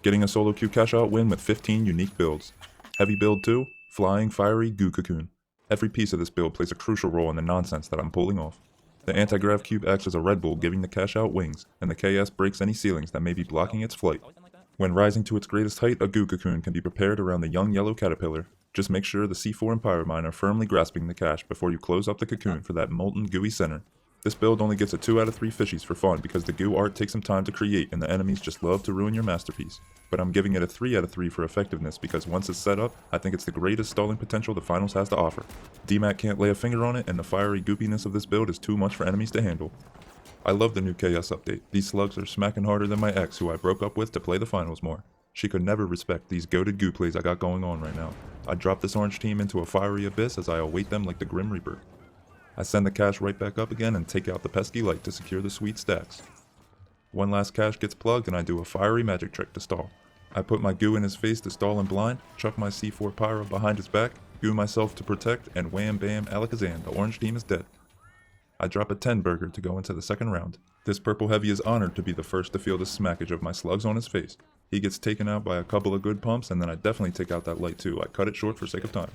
Getting a SoloQ Cashout win with 15 unique builds. Heavy build 2, Flying Fiery Goo Cocoon. Every piece of this build plays a crucial role in the nonsense that I'm pulling off. The Anti-Grav Cube acts as a Red Bull, giving the Cashout wings, and the KS breaks any ceilings that may be blocking its flight. When rising to its greatest height, a Goo Cocoon can be prepared around the young yellow caterpillar. Just make sure the C4 and Pyromine are firmly grasping the cache before you close up the cocoon for that molten gooey center. This build only gets a 2 out of 3 fishies for fun because the goo art takes some time to create and the enemies just love to ruin your masterpiece. But I'm giving it a 3 out of 3 for effectiveness because once it's set up, I think it's the greatest stalling potential the finals has to offer. DMAC can't lay a finger on it, and the fiery goopiness of this build is too much for enemies to handle. I love the new KS update. These slugs are smacking harder than my ex who I broke up with to play the finals more. She could never respect these goated goo plays I got going on right now. I drop this orange team into a fiery abyss as I await them like the Grim Reaper. I send the cache right back up again and take out the pesky light to secure the sweet stacks. One last cache gets plugged and I do a fiery magic trick to stall. I put my goo in his face to stall him blind, chuck my C4 pyro behind his back, goo myself to protect, and wham bam alakazam, the orange team is dead. I drop a 10 burger to go into the second round. This purple heavy is honored to be the first to feel the smackage of my slugs on his face. He gets taken out by a couple of good pumps, and then I definitely take out that light too. I cut it short for sake of time.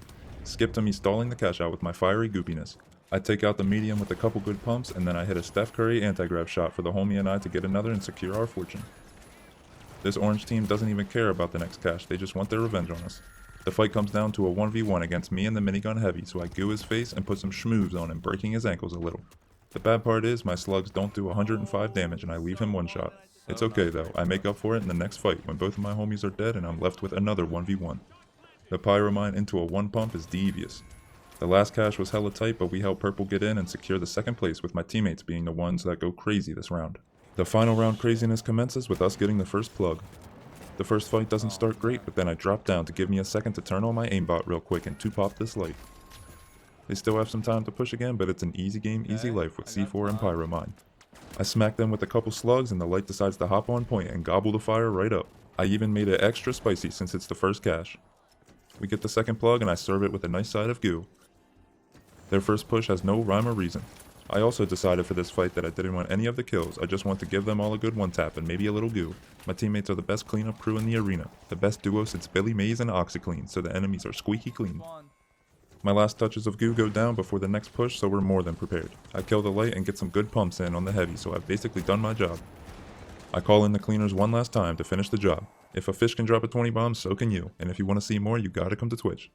Skip to me stalling the cache out with my fiery goopiness. I take out the medium with a couple good pumps, and then I hit a Steph Curry anti-grav shot for the homie and I to get another and secure our fortune. This orange team doesn't even care about the next cache, they just want their revenge on us. The fight comes down to a 1v1 against me and the minigun heavy, so I goo his face and put some schmoobs on him, breaking his ankles a little. The bad part is, my slugs don't do 105 damage and I leave him one shot. It's okay though, I make up for it in the next fight when both of my homies are dead and I'm left with another 1v1. The Pyromine into a 1 pump is devious. The last cache was hella tight, but we helped Purple get in and secure the second place with my teammates being the ones that go crazy this round. The final round craziness commences with us getting the first plug. The first fight doesn't start great, but then I drop down to give me a second to turn on my aimbot real quick and 2-pop this light. They still have some time to push again, but it's an easy game, easy life with C4 and Pyromine. I smack them with a couple slugs and the light decides to hop on point and gobble the fire right up. I even made it extra spicy since it's the first cache. We get the second plug and I serve it with a nice side of goo. Their first push has no rhyme or reason. I also decided for this fight that I didn't want any of the kills, I just want to give them all a good one tap and maybe a little goo. My teammates are the best cleanup crew in the arena, the best duo since Billy Mays and OxyClean, so the enemies are squeaky clean. My last touches of goo go down before the next push, so we're more than prepared. I kill the light and get some good pumps in on the heavy, so I've basically done my job. I call in the cleaners one last time to finish the job. If a fish can drop a 20 bomb, so can you, and if you want to see more, you gotta come to Twitch.